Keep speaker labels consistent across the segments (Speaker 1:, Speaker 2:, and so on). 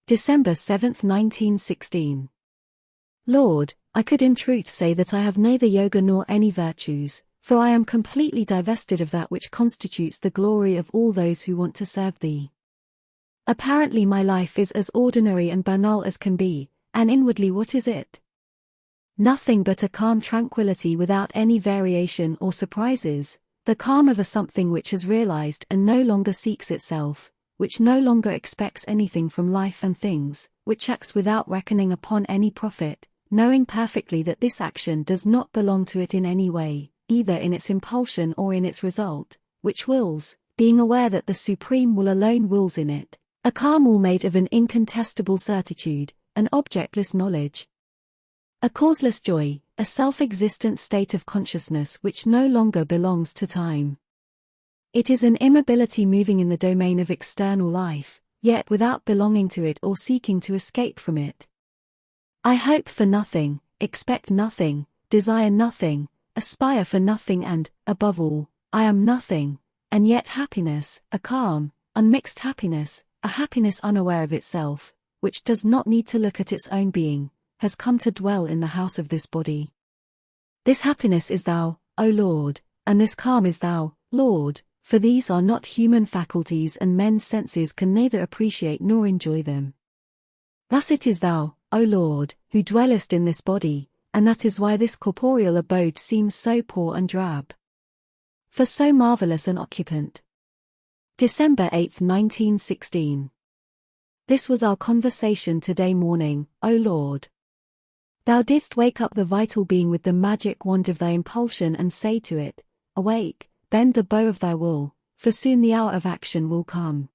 Speaker 1: December 7, 1916. Lord, I could in truth say that I have neither yoga nor any virtues, for I am completely divested of that which constitutes the glory of all those who want to serve Thee. Apparently my life is as ordinary and banal as can be, and inwardly what is it? Nothing but a calm tranquility without any variation or surprises, the calm of a something which has realized and no longer seeks itself, which no longer expects anything from life and things, which acts without reckoning upon any profit, knowing perfectly that this action does not belong to it in any way, either in its impulsion or in its result, which wills, being aware that the Supreme Will alone wills in it, a calm will made of an incontestable certitude, an objectless knowledge, a causeless joy, a self-existent state of consciousness which no longer belongs to time. It is an immobility moving in the domain of external life, yet without belonging to it or seeking to escape from it. I hope for nothing, expect nothing, desire nothing, aspire for nothing and, above all, I am nothing, and yet happiness, a calm, unmixed happiness, a happiness unaware of itself, which does not need to look at its own being, has come to dwell in the house of this body. This happiness is Thou, O Lord, and this calm is Thou, Lord, for these are not human faculties and men's senses can neither appreciate nor enjoy them. Thus it is Thou, O Lord, who dwellest in this body, and that is why this corporeal abode seems so poor and drab. For so marvelous an occupant. December 8, 1916. This was our conversation today morning, O Lord. Thou didst wake up the vital being with the magic wand of Thy impulsion and say to it, Awake, bend the bow of Thy will, for soon the hour of action will come.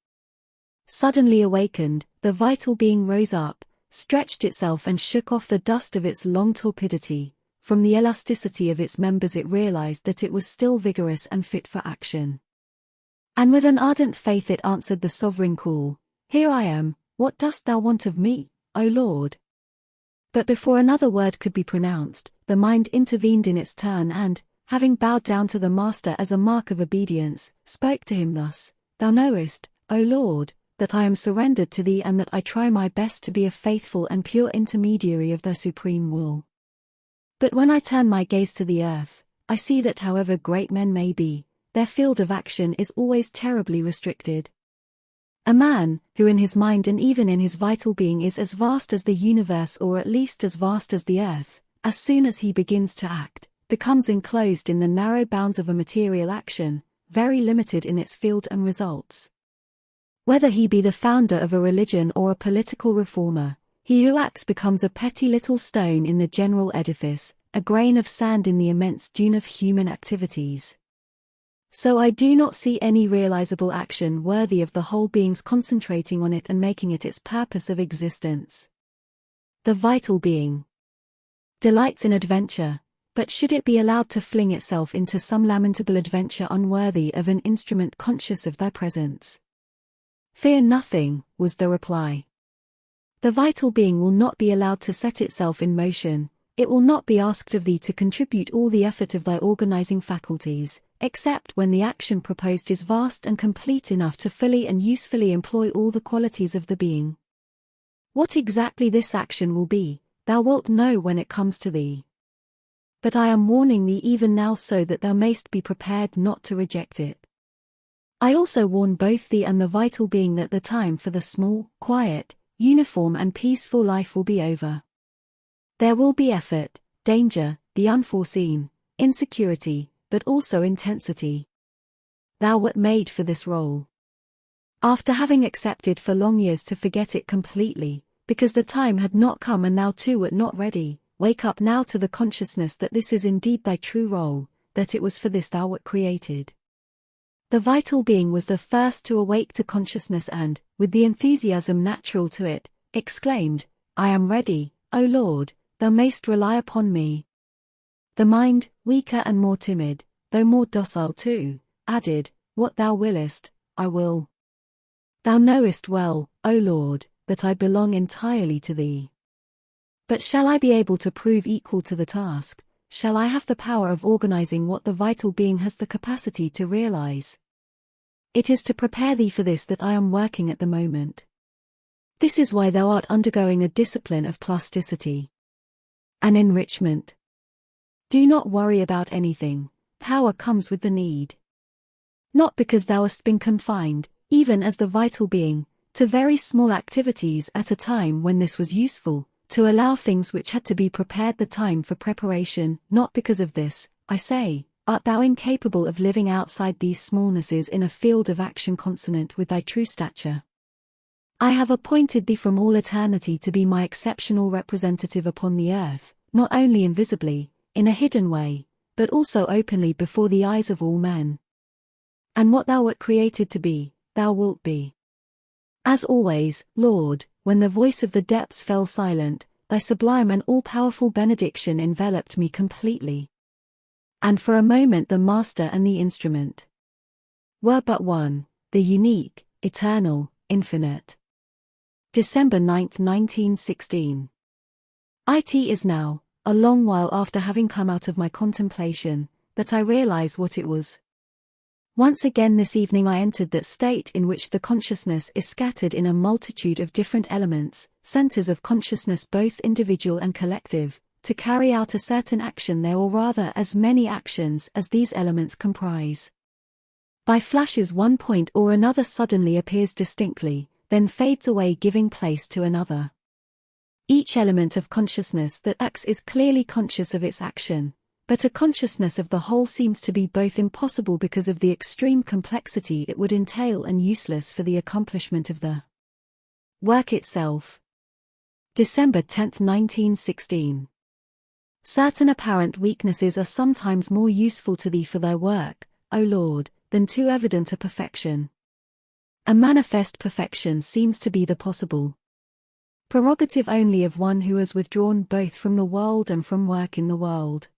Speaker 1: Suddenly awakened, the vital being rose up, stretched itself and shook off the dust of its long torpidity. From the elasticity of its members it realized that it was still vigorous and fit for action. And with an ardent faith it answered the sovereign call, Here I am, what dost Thou want of me, O Lord? But before another word could be pronounced, the mind intervened in its turn and, having bowed down to the Master as a mark of obedience, spoke to him thus, Thou knowest, O Lord, that I am surrendered to Thee and that I try my best to be a faithful and pure intermediary of the supreme will. But when I turn my gaze to the earth, I see that however great men may be, their field of action is always terribly restricted. A man, who in his mind and even in his vital being is as vast as the universe or at least as vast as the earth, as soon as he begins to act, becomes enclosed in the narrow bounds of a material action, very limited in its field and results. Whether he be the founder of a religion or a political reformer, he who acts becomes a petty little stone in the general edifice, a grain of sand in the immense dune of human activities. So I do not see any realizable action worthy of the whole being's concentrating on it and making it its purpose of existence. The vital being delights in adventure, but should it be allowed to fling itself into some lamentable adventure unworthy of an instrument conscious of Thy presence? Fear nothing, was the reply. The vital being will not be allowed to set itself in motion, it will not be asked of Thee to contribute all the effort of Thy organizing faculties, except when the action proposed is vast and complete enough to fully and usefully employ all the qualities of the being. What exactly this action will be, Thou wilt know when it comes to Thee. But I am warning Thee even now so that Thou mayst be prepared not to reject it. I also warn both Thee and the vital being that the time for the small, quiet, uniform and peaceful life will be over. There will be effort, danger, the unforeseen, insecurity, but also intensity. Thou wert made for this role. After having accepted for long years to forget it completely, because the time had not come and thou too wert not ready, wake up now to the consciousness that this is indeed thy true role, that it was for this thou wert created. The vital being was the first to awake to consciousness and, with the enthusiasm natural to it, exclaimed, I am ready, O Lord, thou mayst rely upon me. The mind, weaker and more timid, though more docile too, added, What thou willest, I will. Thou knowest well, O Lord, that I belong entirely to Thee. But shall I be able to prove equal to the task? Shall I have the power of organizing what the vital being has the capacity to realize? It is to prepare Thee for this that I am working at the moment. This is why thou art undergoing a discipline of plasticity. An enrichment. Do not worry about anything, power comes with the need. Not because thou hast been confined, even as the vital being, to very small activities at a time when this was useful, to allow things which had to be prepared the time for preparation, not because of this, I say, art thou incapable of living outside these smallnesses in a field of action consonant with thy true stature. I have appointed thee from all eternity to be my exceptional representative upon the earth, not only invisibly, in a hidden way, but also openly before the eyes of all men. And what thou wert created to be, thou wilt be. As always, Lord, when the voice of the depths fell silent, thy sublime and all-powerful benediction enveloped me completely. And for a moment the master and the instrument were but one, the unique, eternal, infinite. December 9, 1916. It is now, a long while after having come out of my contemplation, that I realize what it was. Once again this evening I entered that state in which the consciousness is scattered in a multitude of different elements, centers of consciousness both individual and collective, to carry out a certain action there or rather as many actions as these elements comprise. By flashes one point or another suddenly appears distinctly, then fades away giving place to another. Each element of consciousness that acts is clearly conscious of its action, but a consciousness of the whole seems to be both impossible because of the extreme complexity it would entail and useless for the accomplishment of the work itself. December 10, 1916. Certain apparent weaknesses are sometimes more useful to thee for thy work, O Lord, than too evident a perfection. A manifest perfection seems to be the possible prerogative only of one who has withdrawn both from the world and from work in the world.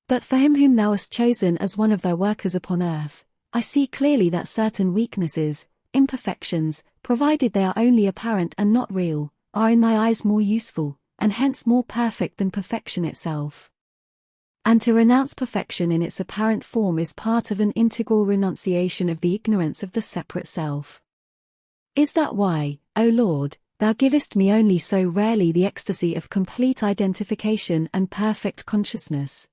Speaker 1: But for him whom thou hast chosen as one of thy workers upon earth, I see clearly that certain weaknesses, imperfections, provided they are only apparent and not real, are in thy eyes more useful, and hence more perfect than perfection itself. And to renounce perfection in its apparent form is part of an integral renunciation of the ignorance of the separate self. Is that why, O Lord, thou givest me only so rarely the ecstasy of complete identification and perfect consciousness?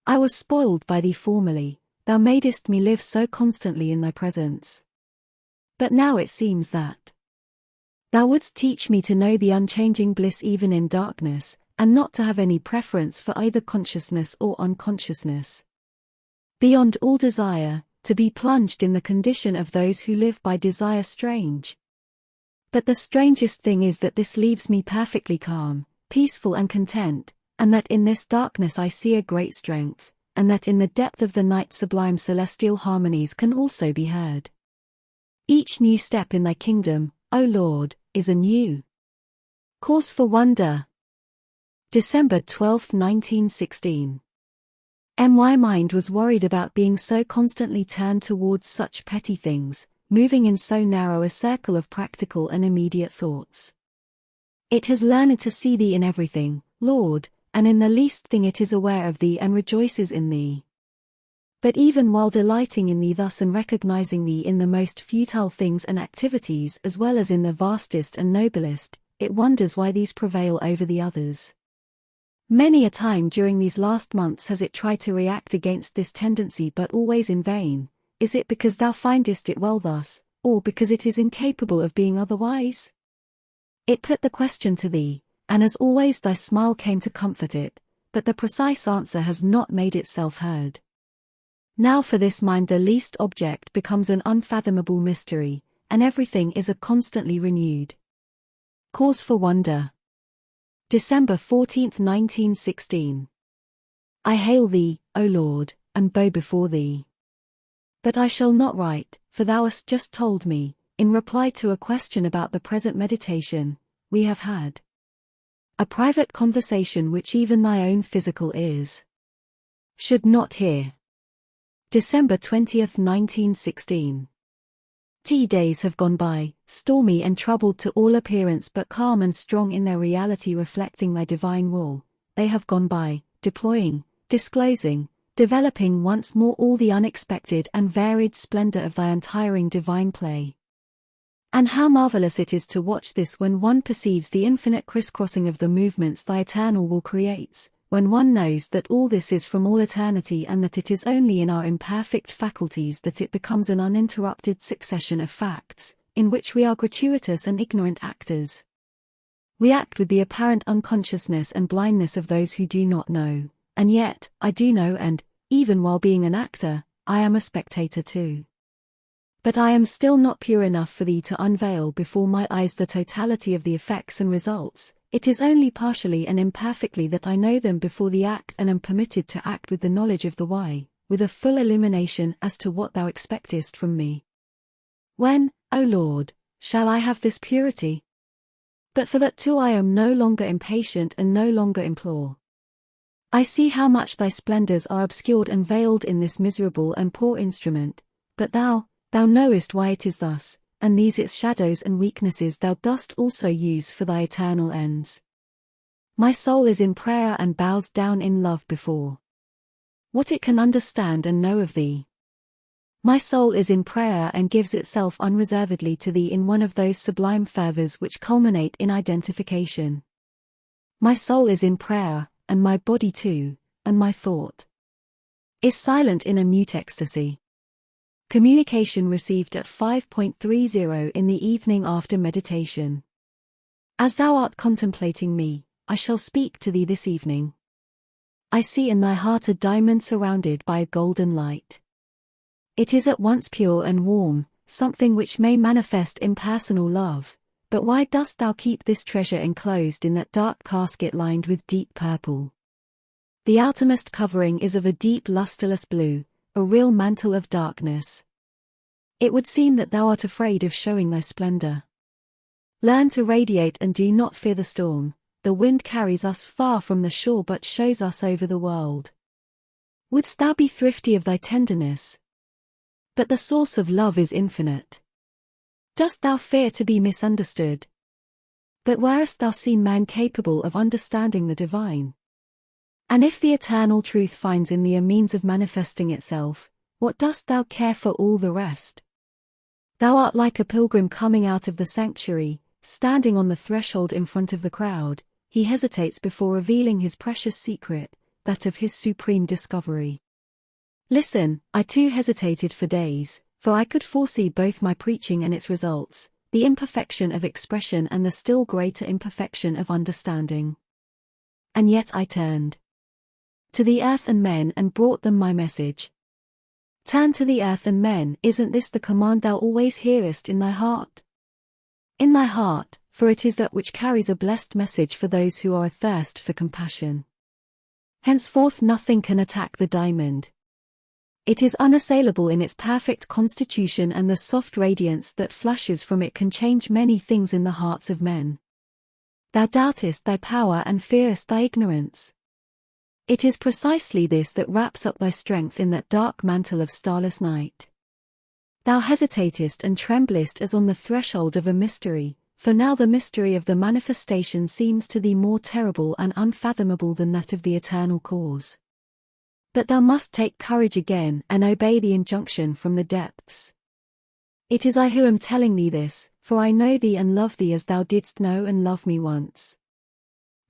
Speaker 1: I was spoiled by thee formerly, thou madest me live so constantly in thy presence. But now it seems that thou wouldst teach me to know the unchanging bliss even in darkness, and not to have any preference for either consciousness or unconsciousness. Beyond all desire, to be plunged in the condition of those who live by desire strange. But the strangest thing is that this leaves me perfectly calm, peaceful and content, and that in this darkness I see a great strength, and that in the depth of the night sublime celestial harmonies can also be heard. Each new step in thy kingdom, O Lord, is a new cause for wonder. December 12, 1916. My mind was worried about being so constantly turned towards such petty things, moving in so narrow a circle of practical and immediate thoughts. It has learned to see thee in everything, Lord, and in the least thing it is aware of thee and rejoices in thee. But even while delighting in thee thus and recognizing thee in the most futile things and activities as well as in the vastest and noblest, it wonders why these prevail over the others. Many a time during these last months has it tried to react against this tendency but always in vain. Is it because thou findest it well thus, or because it is incapable of being otherwise? It put the question to thee, and as always thy smile came to comfort it, but the precise answer has not made itself heard. Now for this mind the least object becomes an unfathomable mystery, and everything is a constantly renewed cause for wonder. December 14, 1916. I hail thee, O Lord, and bow before thee. But I shall not write, for thou hast just told me, in reply to a question about the present meditation, we have had a private conversation which even thy own physical ears should not hear. December 20, 1916. Days have gone by, stormy and troubled to all appearance but calm and strong in their reality reflecting thy divine will. They have gone by, deploying, disclosing, developing once more all the unexpected and varied splendor of thy untiring divine play. And how marvelous it is to watch this when one perceives the infinite crisscrossing of the movements thy eternal will creates, when one knows that all this is from all eternity and that it is only in our imperfect faculties that it becomes an uninterrupted succession of facts, in which we are gratuitous and ignorant actors. We act with the apparent unconsciousness and blindness of those who do not know, and yet, I do know and, even while being an actor, I am a spectator too. But I am still not pure enough for thee to unveil before my eyes the totality of the effects and results. It is only partially and imperfectly that I know them before the act and am permitted to act with the knowledge of the why, with a full illumination as to what thou expectest from me. When, O Lord, shall I have this purity? But for that too I am no longer impatient and no longer implore. I see how much thy splendors are obscured and veiled in this miserable and poor instrument, but thou knowest why it is thus, and these its shadows and weaknesses thou dost also use for thy eternal ends. My soul is in prayer and bows down in love before what it can understand and know of thee. My soul is in prayer and gives itself unreservedly to thee in one of those sublime fervors which culminate in identification. My soul is in prayer, and my body too, and my thought is silent in a mute ecstasy. Communication received at 5:30 in the evening after meditation. As thou art contemplating me, I shall speak to thee this evening. I see in thy heart a diamond surrounded by a golden light. It is at once pure and warm, something which may manifest impersonal love, but why dost thou keep this treasure enclosed in that dark casket lined with deep purple? The outermost covering is of a deep lustreless blue, a real mantle of darkness. It would seem that thou art afraid of showing thy splendor. Learn to radiate and do not fear the storm. The wind carries us far from the shore but shows us over the world. Wouldst thou be thrifty of thy tenderness? But the source of love is infinite. Dost thou fear to be misunderstood? But wherest thou seen man capable of understanding the divine? And if the eternal truth finds in thee a means of manifesting itself, what dost thou care for all the rest? Thou art like a pilgrim coming out of the sanctuary, standing on the threshold in front of the crowd. He hesitates before revealing his precious secret, that of his supreme discovery. Listen, I too hesitated for days, for I could foresee both my preaching and its results, the imperfection of expression and the still greater imperfection of understanding. And yet I turned to the earth and men and brought them my message. Turn to the earth and men, isn't this the command thou always hearest in thy heart? In thy heart, for it is that which carries a blessed message for those who are athirst for compassion. Henceforth nothing can attack the diamond. It is unassailable in its perfect constitution, and the soft radiance that flashes from it can change many things in the hearts of men. Thou doubtest thy power and fearest thy ignorance. It is precisely this that wraps up thy strength in that dark mantle of starless night. Thou hesitatest and tremblest as on the threshold of a mystery, for now the mystery of the manifestation seems to thee more terrible and unfathomable than that of the eternal cause. But thou must take courage again and obey the injunction from the depths. It is I who am telling thee this, for I know thee and love thee as thou didst know and love me once.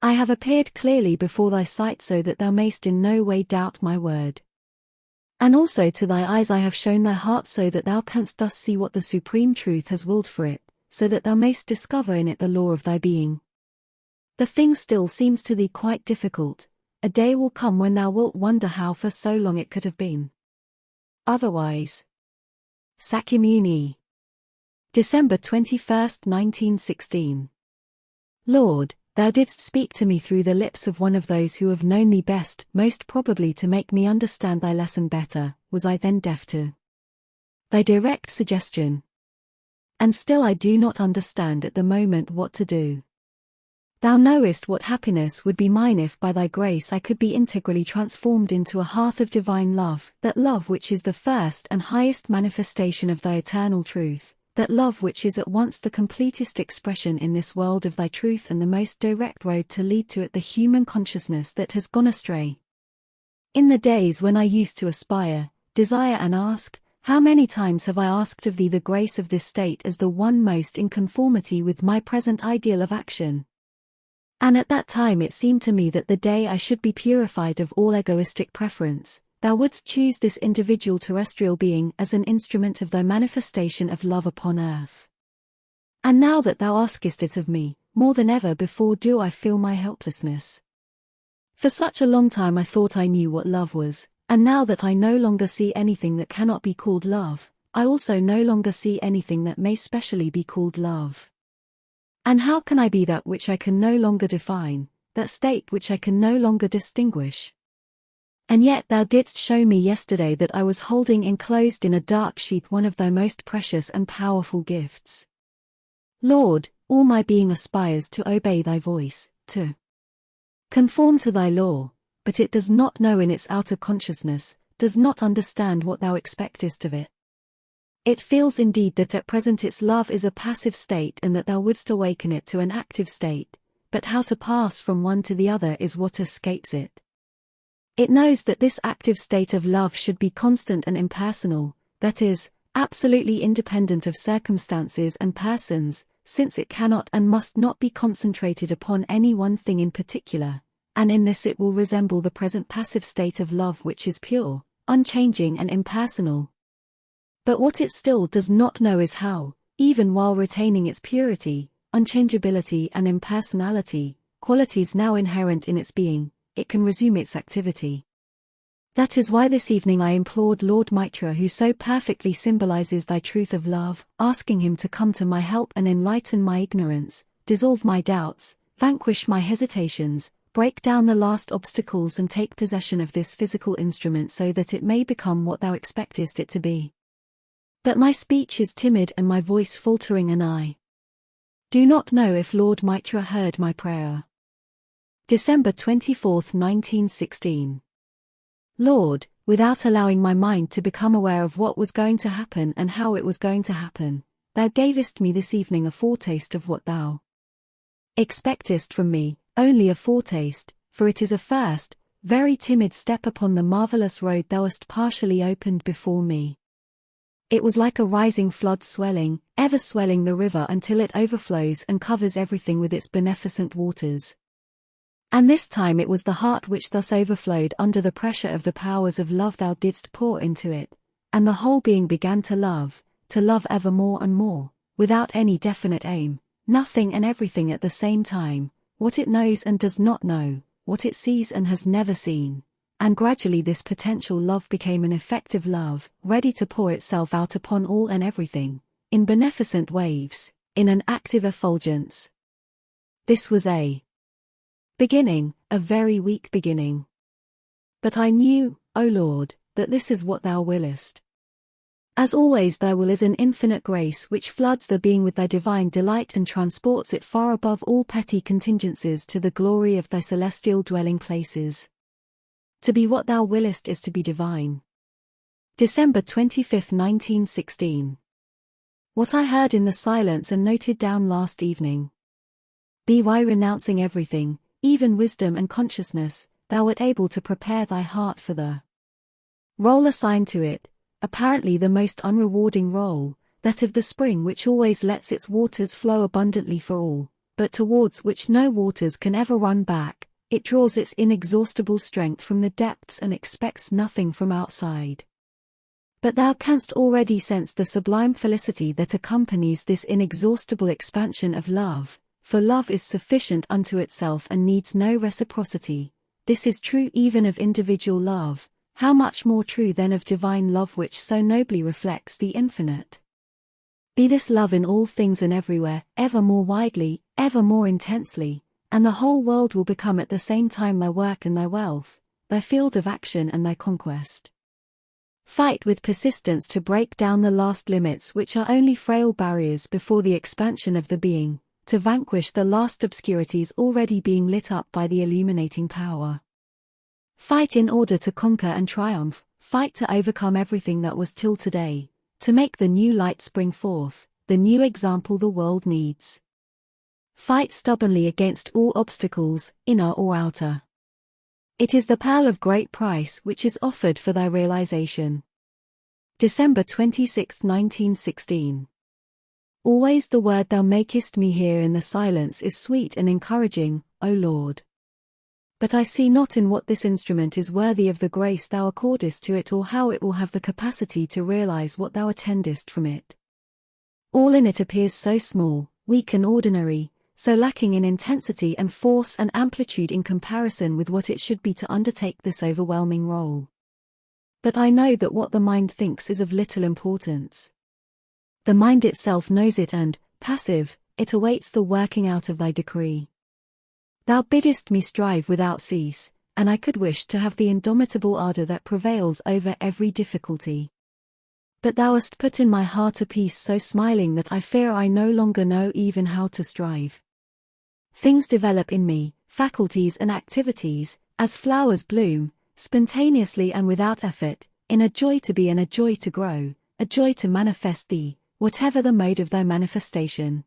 Speaker 1: I have appeared clearly before thy sight so that thou mayst in no way doubt my word. And also to thy eyes I have shown thy heart so that thou canst thus see what the supreme truth has willed for it, so that thou mayst discover in it the law of thy being. The thing still seems to thee quite difficult. A day will come when thou wilt wonder how for so long it could have been otherwise. Sakyamuni. December 21, 1916. Lord, thou didst speak to me through the lips of one of those who have known thee best, most probably to make me understand thy lesson better. Was I then deaf to thy direct suggestion? And still I do not understand at the moment what to do. Thou knowest what happiness would be mine if by thy grace I could be integrally transformed into a hearth of divine love, that love which is the first and highest manifestation of thy eternal truth, that love which is at once the completest expression in this world of thy truth and the most direct road to lead to it the human consciousness that has gone astray. In the days when I used to aspire, desire and ask, how many times have I asked of thee the grace of this state as the one most in conformity with my present ideal of action? And at that time it seemed to me that the day I should be purified of all egoistic preference, thou wouldst choose this individual terrestrial being as an instrument of thy manifestation of love upon earth. And now that thou askest it of me, more than ever before do I feel my helplessness. For such a long time I thought I knew what love was, and now that I no longer see anything that cannot be called love, I also no longer see anything that may specially be called love. And how can I be that which I can no longer define, that state which I can no longer distinguish? And yet thou didst show me yesterday that I was holding enclosed in a dark sheath one of thy most precious and powerful gifts. Lord, all my being aspires to obey thy voice, to conform to thy law, but it does not know in its outer consciousness, does not understand what thou expectest of it. It feels indeed that at present its love is a passive state and that thou wouldst awaken it to an active state, but how to pass from one to the other is what escapes it. It knows that this active state of love should be constant and impersonal, that is, absolutely independent of circumstances and persons, since it cannot and must not be concentrated upon any one thing in particular, and in this it will resemble the present passive state of love which is pure, unchanging and impersonal. But what it still does not know is how, even while retaining its purity, unchangeability and impersonality, qualities now inherent in its being, it can resume its activity. That is why this evening I implored Lord Mitra, who so perfectly symbolizes thy truth of love, asking him to come to my help and enlighten my ignorance, dissolve my doubts, vanquish my hesitations, break down the last obstacles and take possession of this physical instrument so that it may become what thou expectest it to be. But my speech is timid and my voice faltering, and I do not know if Lord Mitra heard my prayer. December 24, 1916. Lord, without allowing my mind to become aware of what was going to happen and how it was going to happen, thou gavest me this evening a foretaste of what thou expectest from me, only a foretaste, for it is a first, very timid step upon the marvelous road thou hast partially opened before me. It was like a rising flood swelling, ever swelling the river until it overflows and covers everything with its beneficent waters. And this time it was the heart which thus overflowed under the pressure of the powers of love thou didst pour into it, and the whole being began to love ever more and more, without any definite aim, nothing and everything at the same time, what it knows and does not know, what it sees and has never seen. And gradually this potential love became an effective love, ready to pour itself out upon all and everything, in beneficent waves, in an active effulgence. This was a beginning, a very weak beginning. But I knew, O Lord, that this is what thou willest. As always thy will is an infinite grace which floods the being with thy divine delight and transports it far above all petty contingencies to the glory of thy celestial dwelling places. To be what thou willest is to be divine. December 25, 1916. What I heard in the silence and noted down last evening. By renouncing everything, even wisdom and consciousness, thou wert able to prepare thy heart for the role assigned to it, apparently the most unrewarding role, that of the spring which always lets its waters flow abundantly for all, but towards which no waters can ever run back. It draws its inexhaustible strength from the depths and expects nothing from outside. But thou canst already sense the sublime felicity that accompanies this inexhaustible expansion of love, for love is sufficient unto itself and needs no reciprocity. This is true even of individual love, how much more true then of divine love which so nobly reflects the infinite. Be this love in all things and everywhere, ever more widely, ever more intensely, and the whole world will become at the same time thy work and thy wealth, thy field of action and thy conquest. Fight with persistence to break down the last limits which are only frail barriers before the expansion of the being, to vanquish the last obscurities already being lit up by the illuminating power. Fight in order to conquer and triumph, fight to overcome everything that was till today, to make the new light spring forth, the new example the world needs. Fight stubbornly against all obstacles, inner or outer. It is the pearl of great price which is offered for thy realization. December 26, 1916. Always the word thou makest me hear in the silence is sweet and encouraging, O Lord. But I see not in what this instrument is worthy of the grace thou accordest to it, or how it will have the capacity to realize what thou attendest from it. All in it appears so small, weak and ordinary, so lacking in intensity and force and amplitude in comparison with what it should be to undertake this overwhelming role. But I know that what the mind thinks is of little importance. The mind itself knows it and, passive, it awaits the working out of thy decree. Thou biddest me strive without cease, and I could wish to have the indomitable ardor that prevails over every difficulty. But thou hast put in my heart a peace so smiling that I fear I no longer know even how to strive. Things develop in me, faculties and activities, as flowers bloom, spontaneously and without effort, in a joy to be and a joy to grow, a joy to manifest thee, whatever the mode of thy manifestation.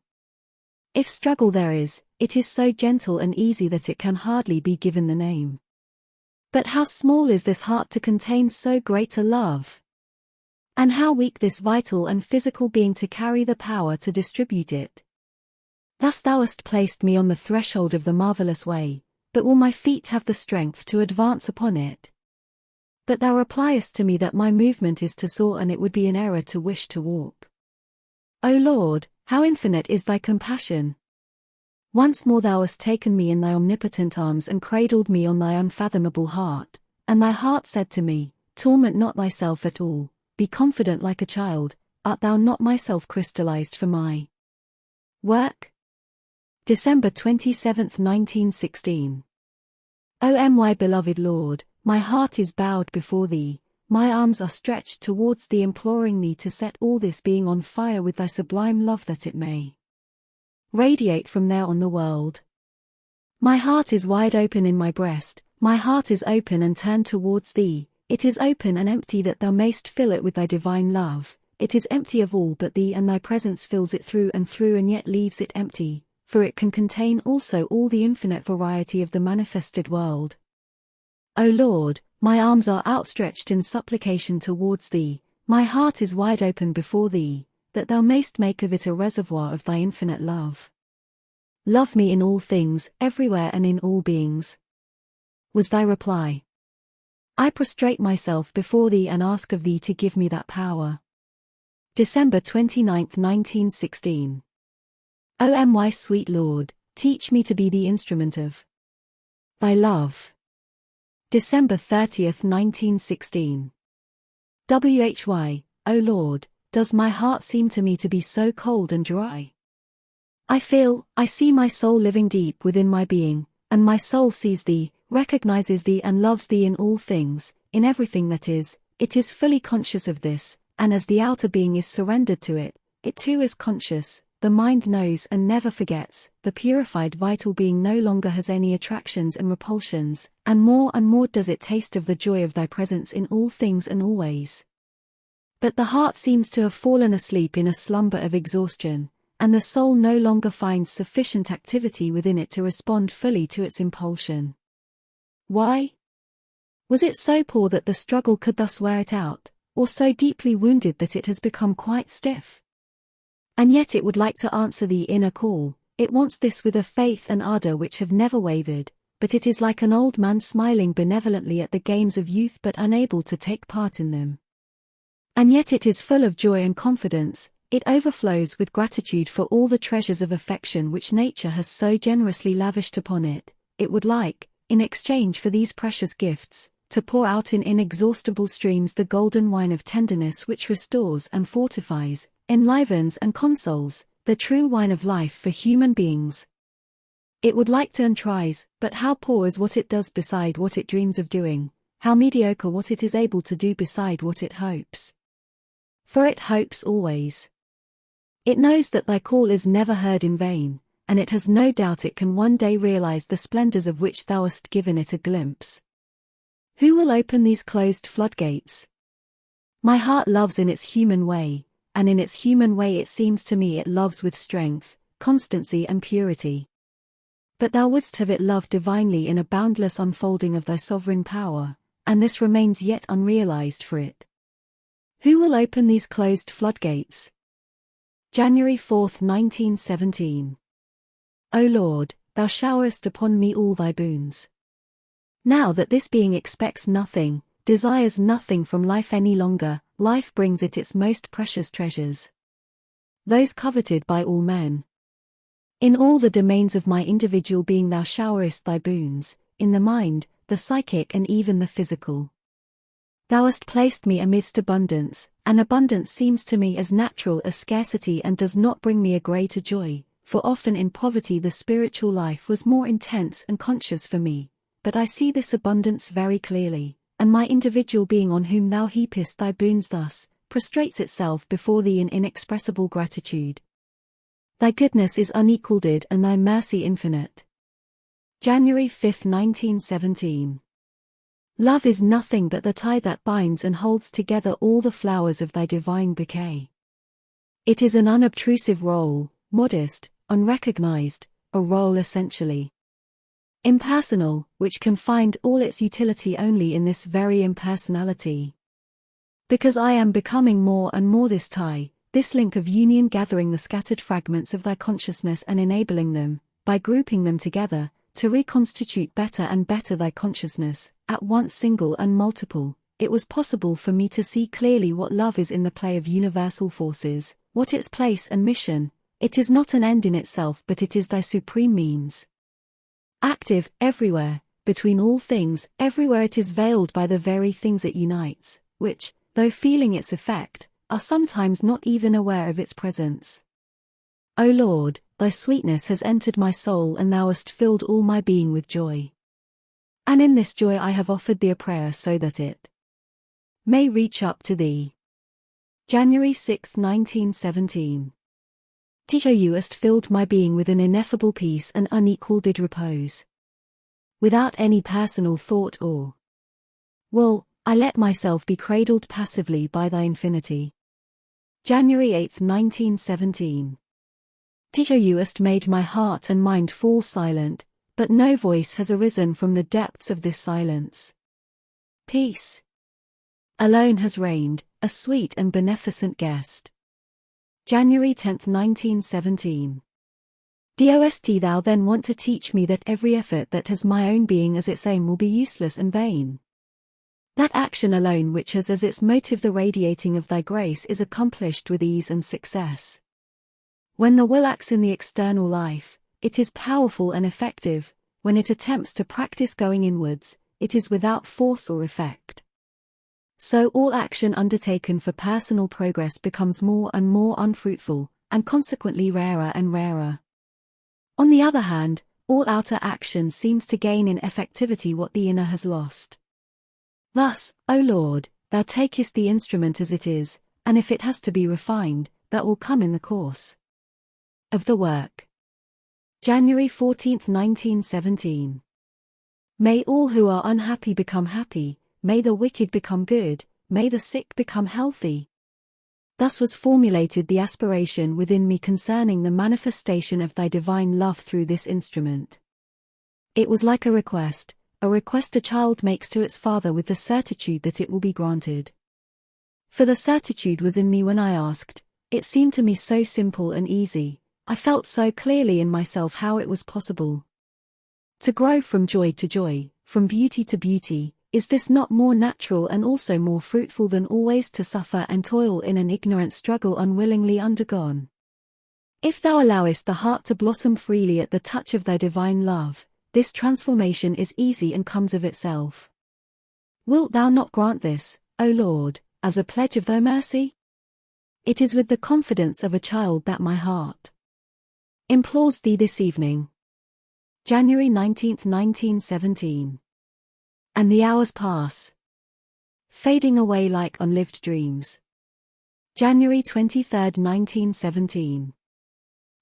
Speaker 1: If struggle there is, it is so gentle and easy that it can hardly be given the name. But how small is this heart to contain so great a love! And how weak this vital and physical being to carry the power to distribute it! Thus thou hast placed me on the threshold of the marvelous way, but will my feet have the strength to advance upon it? But thou repliest to me that my movement is to soar, and it would be an error to wish to walk. O Lord, how infinite is thy compassion! Once more thou hast taken me in thy omnipotent arms and cradled me on thy unfathomable heart, and thy heart said to me, torment not thyself at all, be confident like a child, art thou not myself crystallized for my work? December 27, 1916. O my beloved Lord, my heart is bowed before thee, my arms are stretched towards thee, imploring thee to set all this being on fire with thy sublime love, that it may radiate from there on the world. My heart is wide open in my breast, my heart is open and turned towards thee, it is open and empty that thou mayst fill it with thy divine love, it is empty of all but thee, and thy presence fills it through and yet leaves it empty, for it can contain also all the infinite variety of the manifested world. O Lord, my arms are outstretched in supplication towards thee, my heart is wide open before thee, that thou mayst make of it a reservoir of thy infinite love. Love me in all things, everywhere and in all beings, was thy reply. I prostrate myself before thee and ask of thee to give me that power. December 29, 1916. O my sweet Lord, teach me to be the instrument of thy love. December 30, 1916. O Lord, does my heart seem to me to be so cold and dry? I see my soul living deep within my being, and my soul sees thee, recognizes thee and loves thee in all things, in everything that is, it is fully conscious of this, and as the outer being is surrendered to it, it too is conscious. The mind knows and never forgets, the purified vital being no longer has any attractions and repulsions, and more does it taste of the joy of thy presence in all things and always. But the heart seems to have fallen asleep in a slumber of exhaustion, and the soul no longer finds sufficient activity within it to respond fully to its impulsion. Why? Was it so poor that the struggle could thus wear it out, or so deeply wounded that it has become quite stiff? And yet it would like to answer the inner call, it wants this with a faith and ardor which have never wavered, but it is like an old man smiling benevolently at the games of youth but unable to take part in them. And yet it is full of joy and confidence, it overflows with gratitude for all the treasures of affection which nature has so generously lavished upon it. It would like, in exchange for these precious gifts, to pour out in inexhaustible streams the golden wine of tenderness which restores and fortifies, enlivens and consoles, the true wine of life for human beings. It would like to and tries, but how poor is what it does beside what it dreams of doing, how mediocre what it is able to do beside what it hopes. For it hopes always. It knows that thy call is never heard in vain, and it has no doubt it can one day realize the splendors of which thou hast given it a glimpse. Who will open these closed floodgates? My heart loves in its human way, and in its human way it seems to me it loves with strength, constancy and purity. But thou wouldst have it love divinely in a boundless unfolding of thy sovereign power, and this remains yet unrealized for it. Who will open these closed floodgates? January 4, 1917. O Lord, thou showerest upon me all thy boons. Now that this being expects nothing, desires nothing from life any longer, life brings it its most precious treasures, those coveted by all men. In all the domains of my individual being thou showerest thy boons, in the mind, the psychic and even the physical. Thou hast placed me amidst abundance, and abundance seems to me as natural as scarcity and does not bring me a greater joy, for often in poverty the spiritual life was more intense and conscious for me, but I see this abundance very clearly, and my individual being on whom thou heapest thy boons thus, prostrates itself before thee in inexpressible gratitude. Thy goodness is unequalled and thy mercy infinite. January 5, 1917. Love is nothing but the tie that binds and holds together all the flowers of thy divine bouquet. It is an unobtrusive role, modest, unrecognized, a role essentially impersonal, which can find all its utility only in this very impersonality. Because I am becoming more and more this tie, this link of union, gathering the scattered fragments of thy consciousness and enabling them, by grouping them together, to reconstitute better and better thy consciousness, at once single and multiple, it was possible for me to see clearly what love is in the play of universal forces, what its place and mission. It is not an end in itself, but it is thy supreme means. Active, everywhere, between all things, everywhere it is veiled by the very things it unites, which, though feeling its effect, are sometimes not even aware of its presence. O Lord, thy sweetness has entered my soul and thou hast filled all my being with joy. And in this joy I have offered thee a prayer so that it may reach up to thee. January 6, 1917. Teacher, you hast filled my being with an ineffable peace and unequalled repose. Without any personal thought or will, I let myself be cradled passively by thy infinity. January 8, 1917. Teacher, you hast made my heart and mind fall silent, but no voice has arisen from the depths of this silence. Peace alone has reigned, a sweet and beneficent guest. January 10, 1917. Dost thou then want to teach me that every effort that has my own being as its aim will be useless and vain? That action alone which has as its motive the radiating of thy grace is accomplished with ease and success. When the will acts in the external life, it is powerful and effective. When it attempts to practice going inwards, it is without force or effect. So all action undertaken for personal progress becomes more and more unfruitful, and consequently rarer and rarer. On the other hand, all outer action seems to gain in effectivity what the inner has lost. Thus, O Lord, thou takest the instrument as it is, and if it has to be refined, that will come in the course of the work. January 14, 1917. May all who are unhappy become happy, may the wicked become good, may the sick become healthy. Thus was formulated the aspiration within me concerning the manifestation of thy divine love through this instrument. It was like a request a child makes to its father with the certitude that it will be granted. For the certitude was in me when I asked, it seemed to me so simple and easy, I felt so clearly in myself how it was possible to grow from joy to joy, from beauty to beauty. Is this not more natural and also more fruitful than always to suffer and toil in an ignorant struggle unwillingly undergone? If thou allowest the heart to blossom freely at the touch of thy divine love, this transformation is easy and comes of itself. Wilt thou not grant this, O Lord, as a pledge of thy mercy? It is with the confidence of a child that my heart implores thee this evening. January 19, 1917. And the hours pass, fading away like unlived dreams. January 23, 1917.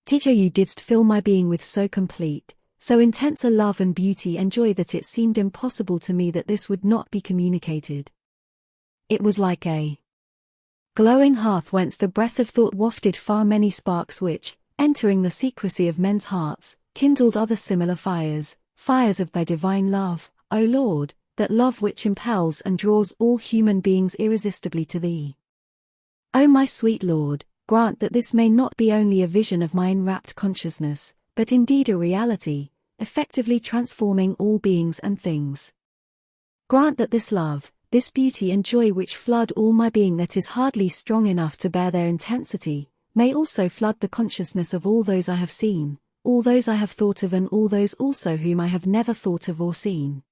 Speaker 1: Teacher, you didst fill my being with so complete, so intense a love and beauty and joy that it seemed impossible to me that this would not be communicated. It was like a glowing hearth whence the breath of thought wafted far many sparks which, entering the secrecy of men's hearts, kindled other similar fires, fires of thy divine love, O Lord, that love which impels and draws all human beings irresistibly to thee. O my sweet Lord, grant that this may not be only a vision of my enwrapped consciousness, but indeed a reality, effectively transforming all beings and things. Grant that this love, this beauty and joy which flood all my being that is hardly strong enough to bear their intensity, may also flood the consciousness of all those I have seen, all those I have thought of and all those also whom I have never thought of or seen.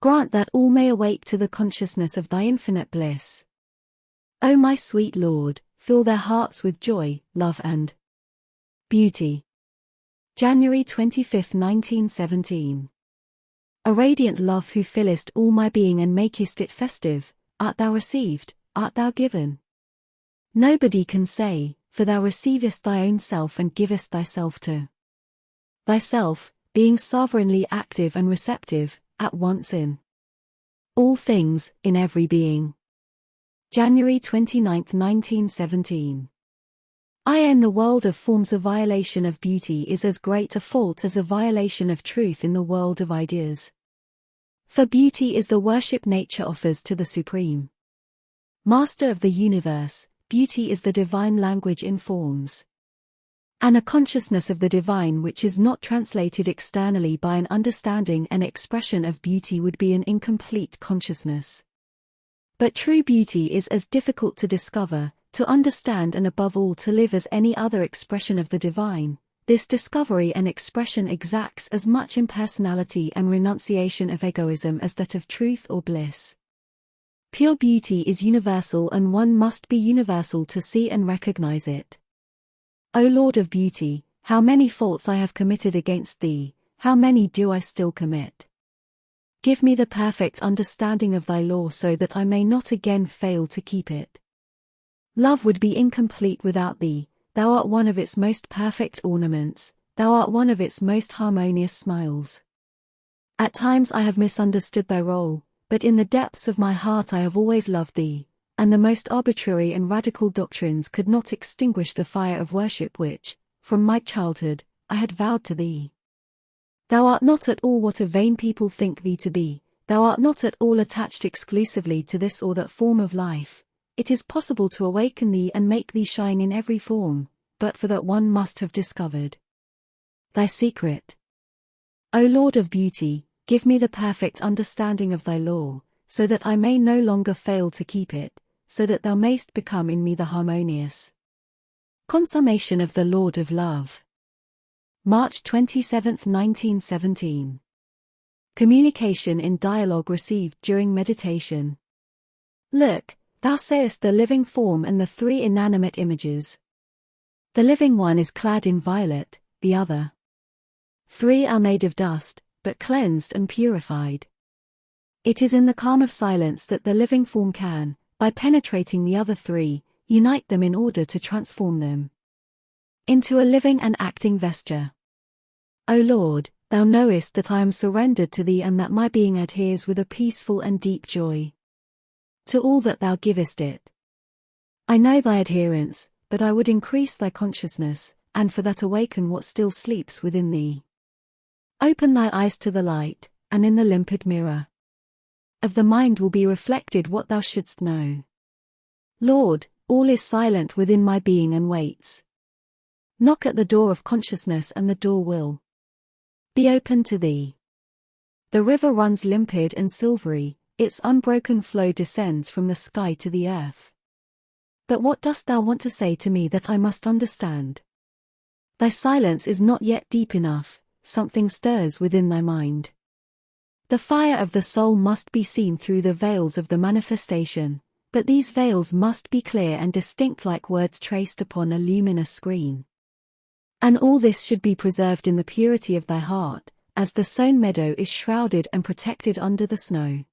Speaker 1: Grant that all may awake to the consciousness of thy infinite bliss. O my sweet Lord, fill their hearts with joy, love and beauty. January 25, 1917. A radiant love who fillest all my being and makest it festive, art thou received, art thou given? Nobody can say, for thou receivest thy own self and givest thyself to thyself, being sovereignly active and receptive, at once in all things, in every being. January 29, 1917. In the world of forms a violation of beauty is as great a fault as a violation of truth in the world of ideas. For beauty is the worship nature offers to the Supreme Master of the universe, beauty is the divine language in forms. And a consciousness of the divine which is not translated externally by an understanding and expression of beauty would be an incomplete consciousness. But true beauty is as difficult to discover, to understand and above all to live as any other expression of the divine. This discovery and expression exacts as much impersonality and renunciation of egoism as that of truth or bliss. Pure beauty is universal and one must be universal to see and recognize it. O Lord of beauty, how many faults I have committed against thee, how many do I still commit? Give me the perfect understanding of thy law so that I may not again fail to keep it. Love would be incomplete without thee, thou art one of its most perfect ornaments, thou art one of its most harmonious smiles. At times I have misunderstood thy role, but in the depths of my heart I have always loved thee, and the most arbitrary and radical doctrines could not extinguish the fire of worship which, from my childhood, I had vowed to thee. Thou art not at all what a vain people think thee to be, thou art not at all attached exclusively to this or that form of life. It is possible to awaken thee and make thee shine in every form, but for that one must have discovered thy secret. O Lord of beauty, give me the perfect understanding of thy law, so that I may no longer fail to keep it, so that thou mayst become in me the harmonious consummation of the Lord of love. March 27, 1917. Communication in dialogue received during meditation. Look, thou sayest the living form and the three inanimate images. The living one is clad in violet, the other three are made of dust, but cleansed and purified. It is in the calm of silence that the living form can, by penetrating the other three, unite them in order to transform them into a living and acting vesture. O Lord, thou knowest that I am surrendered to thee and that my being adheres with a peaceful and deep joy to all that thou givest it. I know thy adherence, but I would increase thy consciousness, and for that awaken what still sleeps within thee. Open thy eyes to the light, and in the limpid mirror of the mind will be reflected what thou shouldst know. Lord, all is silent within my being and waits. Knock at the door of consciousness and the door will be open to thee. The river runs limpid and silvery, its unbroken flow descends from the sky to the earth. But what dost thou want to say to me that I must understand? Thy silence is not yet deep enough, something stirs within thy mind. The fire of the soul must be seen through the veils of the manifestation, but these veils must be clear and distinct like words traced upon a luminous screen. And all this should be preserved in the purity of thy heart, as the sown meadow is shrouded and protected under the snow.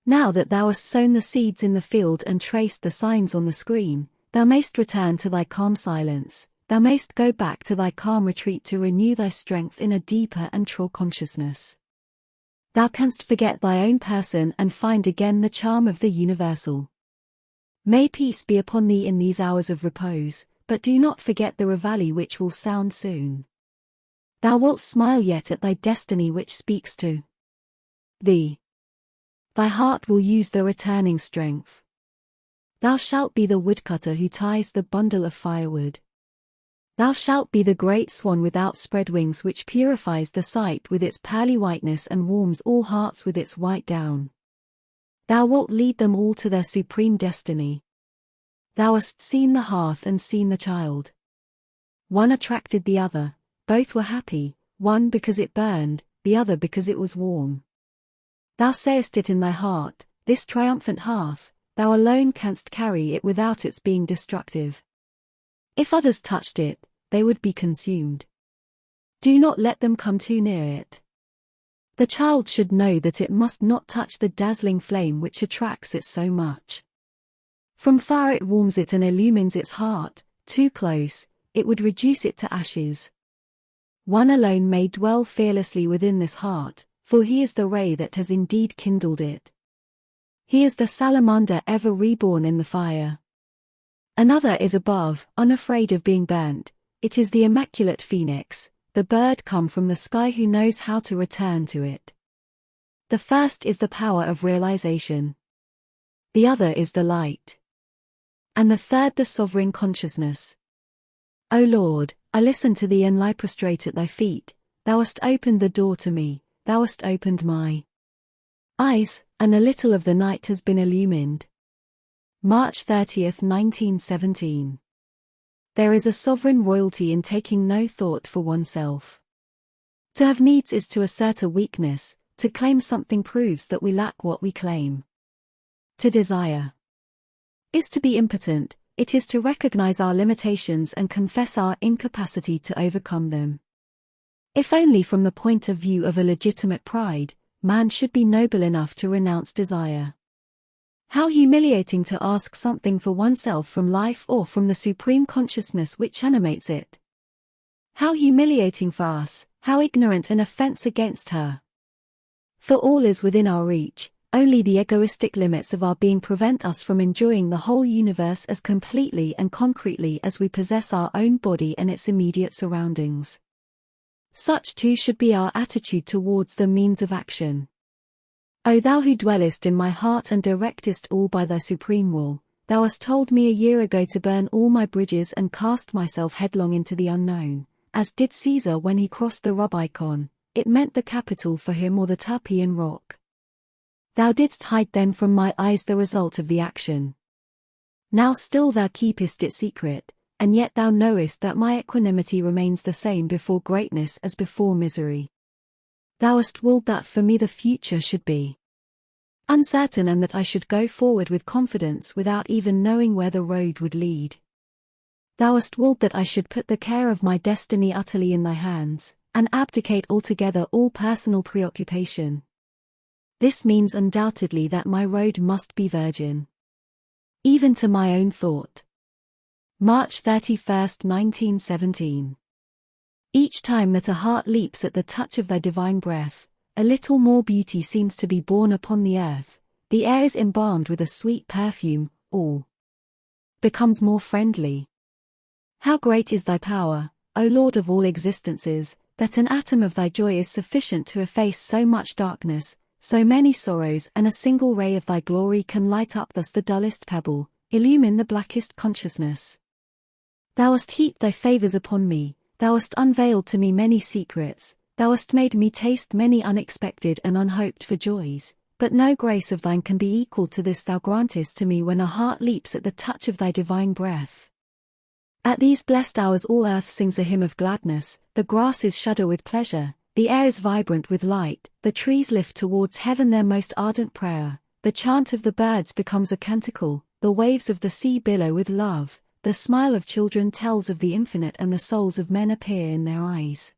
Speaker 1: Now that thou hast sown the seeds in the field and traced the signs on the screen, thou mayst return to thy calm silence, thou mayst go back to thy calm retreat to renew thy strength in a deeper and true consciousness. Thou canst forget thy own person and find again the charm of the universal. May peace be upon thee in these hours of repose, but do not forget the reveille which will sound soon. Thou wilt smile yet at thy destiny which speaks to thee. Thy heart will use the returning strength Thou shalt be the woodcutter who ties the bundle of firewood. Thou shalt be the great swan with outspread wings which purifies the sight with its pearly whiteness and warms all hearts with its white down. Thou wilt lead them all to their supreme destiny. Thou hast seen the hearth and seen the child. One attracted the other, both were happy, one because it burned, the other because it was warm. Thou sayest it in thy heart, this triumphant hearth, thou alone canst carry it without its being destructive. If others touched it, they would be consumed. Do not let them come too near it. The child should know that it must not touch the dazzling flame which attracts it so much. From far it warms it and illumines its heart, too close, it would reduce it to ashes. One alone may dwell fearlessly within this heart, for he is the ray that has indeed kindled it. He is the salamander ever reborn in the fire. Another is above, unafraid of being burnt. It is the immaculate phoenix, the bird come from the sky who knows how to return to it. The first is the power of realization. The other is the light. And the third the sovereign consciousness. O Lord, I listen to thee and lie prostrate at thy feet. Thou hast opened the door to me, thou hast opened my eyes, and a little of the night has been illumined. March 30th, 1917. There is a sovereign royalty in taking no thought for oneself. To have needs is to assert a weakness, to claim something proves that we lack what we claim. To desire is to be impotent, it is to recognize our limitations and confess our incapacity to overcome them. If only from the point of view of a legitimate pride, man should be noble enough to renounce desire. How humiliating to ask something for oneself from life or from the supreme consciousness which animates it. How humiliating for us, how ignorant an offense against her. For all is within our reach, only the egoistic limits of our being prevent us from enjoying the whole universe as completely and concretely as we possess our own body and its immediate surroundings. Such too should be our attitude towards the means of action. O thou who dwellest in my heart and directest all by thy supreme will, thou hast told me a year ago to burn all my bridges and cast myself headlong into the unknown, as did Caesar when he crossed the Rubicon. It meant the Capitol for him or the Tarpeian Rock. Thou didst hide then from my eyes the result of the action. Now still thou keepest it secret, and yet thou knowest that my equanimity remains the same before greatness as before misery. Thou hast willed that for me the future should be uncertain and that I should go forward with confidence without even knowing where the road would lead. Thou hast willed that I should put the care of my destiny utterly in thy hands, and abdicate altogether all personal preoccupation. This means undoubtedly that my road must be virgin. Even to my own thought. March 31st, 1917. Each time that a heart leaps at the touch of thy divine breath, a little more beauty seems to be born upon the earth, the air is embalmed with a sweet perfume, all becomes more friendly. How great is thy power, O Lord of all existences, that an atom of thy joy is sufficient to efface so much darkness, so many sorrows, and a single ray of thy glory can light up thus the dullest pebble, illumine the blackest consciousness. Thou hast heaped thy favors upon me, thou hast unveiled to me many secrets, thou hast made me taste many unexpected and unhoped for joys, but no grace of thine can be equal to this thou grantest to me when a heart leaps at the touch of thy divine breath. At these blessed hours all earth sings a hymn of gladness, the grasses shudder with pleasure, the air is vibrant with light, the trees lift towards heaven their most ardent prayer, the chant of the birds becomes a canticle, the waves of the sea billow with love, the smile of children tells of the infinite and the souls of men appear in their eyes.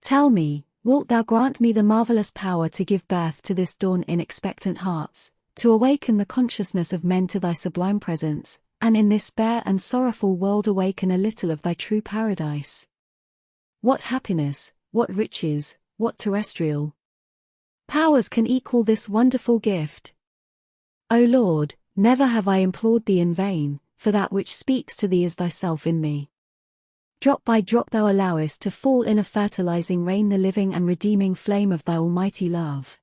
Speaker 1: Tell me, wilt thou grant me the marvelous power to give birth to this dawn in expectant hearts, to awaken the consciousness of men to thy sublime presence, and in this bare and sorrowful world awaken a little of thy true paradise? What happiness, what riches, what terrestrial powers can equal this wonderful gift? O Lord, never have I implored thee in vain, for that which speaks to thee is thyself in me. Drop by drop thou allowest to fall in a fertilizing rain the living and redeeming flame of thy almighty love.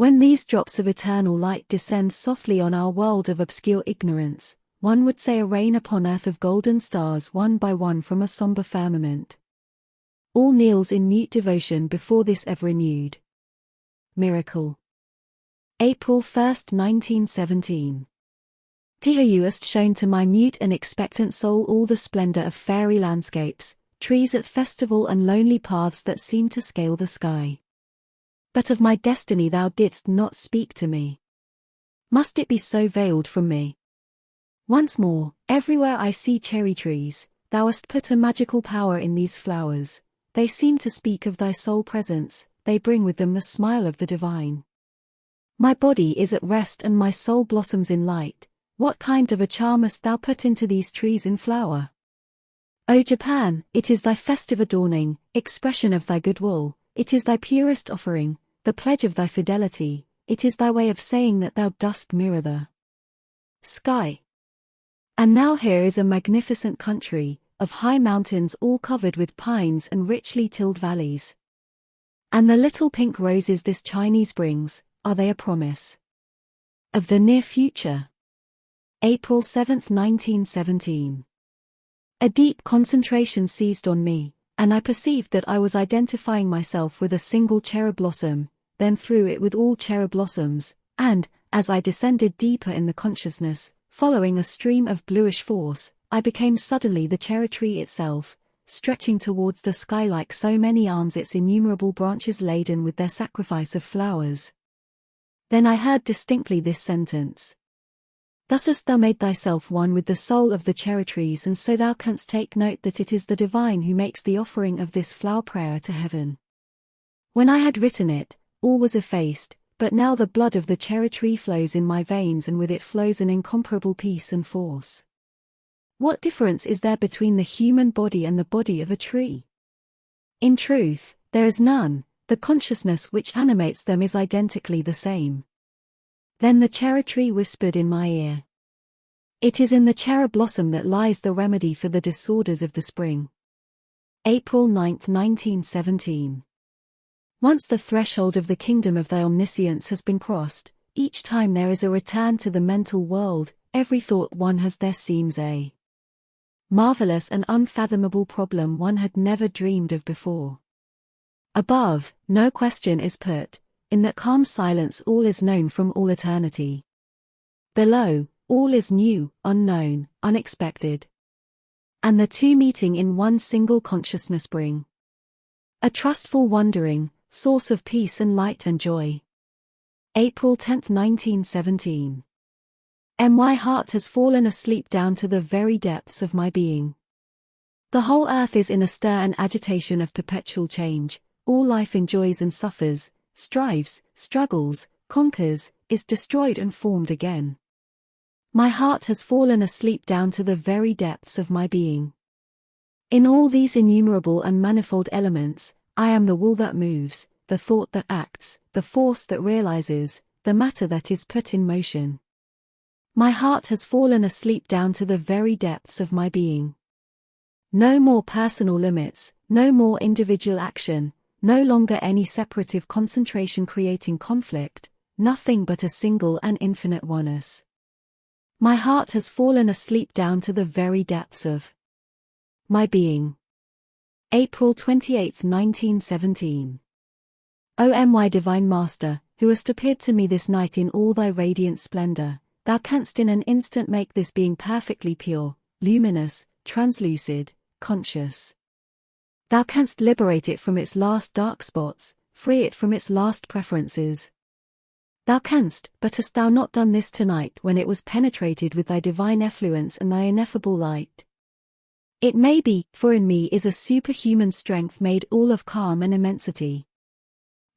Speaker 1: When these drops of eternal light descend softly on our world of obscure ignorance, one would say a rain upon earth of golden stars one by one from a somber firmament. All kneels in mute devotion before this ever-renewed miracle. April 1, 1917. Thou hast shown to my mute and expectant soul all the splendor of fairy landscapes, trees at festival and lonely paths that seem to scale the sky. But of my destiny thou didst not speak to me. Must it be so veiled from me? Once more, everywhere I see cherry trees, thou hast put a magical power in these flowers. They seem to speak of thy soul presence, they bring with them the smile of the divine. My body is at rest and my soul blossoms in light. What kind of a charm hast thou put into these trees in flower? O Japan, it is thy festive adorning, expression of thy goodwill, it is thy purest offering, the pledge of thy fidelity, it is thy way of saying that thou dost mirror the sky. And now here is a magnificent country, of high mountains all covered with pines and richly tilled valleys. And the little pink roses this Chinese brings, are they a promise of the near future? April 7, 1917. A deep concentration seized on me, and I perceived that I was identifying myself with a single cherry blossom, then through it with all cherry blossoms, and, as I descended deeper in the consciousness, following a stream of bluish force, I became suddenly the cherry tree itself, stretching towards the sky like so many arms, its innumerable branches laden with their sacrifice of flowers. Then I heard distinctly this sentence. Thus hast thou made thyself one with the soul of the cherry trees, and so thou canst take note that it is the divine who makes the offering of this flower prayer to heaven. When I had written it, all was effaced, but now the blood of the cherry tree flows in my veins, and with it flows an incomparable peace and force. What difference is there between the human body and the body of a tree? In truth, there is none. The consciousness which animates them is identically the same. Then the cherry tree whispered in my ear. It is in the cherry blossom that lies the remedy for the disorders of the spring. April 9, 1917. Once the threshold of the kingdom of thy omniscience has been crossed, each time there is a return to the mental world, every thought one has there seems a marvelous and unfathomable problem one had never dreamed of before. Above, no question is put, in that calm silence all is known from all eternity. Below, all is new, unknown, unexpected. And the two meeting in one single consciousness bring a trustful wondering, source of peace and light and joy. April 10, 1917. My heart has fallen asleep down to the very depths of my being. The whole earth is in a stir and agitation of perpetual change, all life enjoys and suffers, strives, struggles, conquers, is destroyed and formed again. My heart has fallen asleep down to the very depths of my being. In all these innumerable and manifold elements, I am the will that moves, the thought that acts, the force that realizes, the matter that is put in motion. My heart has fallen asleep down to the very depths of my being. No more personal limits, no more individual action, no longer any separative concentration creating conflict, nothing but a single and infinite oneness. My heart has fallen asleep down to the very depths of my being. April 28, 1917. O my Divine Master, who hast appeared to me this night in all thy radiant splendor, thou canst in an instant make this being perfectly pure, luminous, translucid, conscious. Thou canst liberate it from its last dark spots, free it from its last preferences. Thou canst, but hast thou not done this tonight when it was penetrated with thy divine effluence and thy ineffable light? It may be, for in me is a superhuman strength made all of calm and immensity.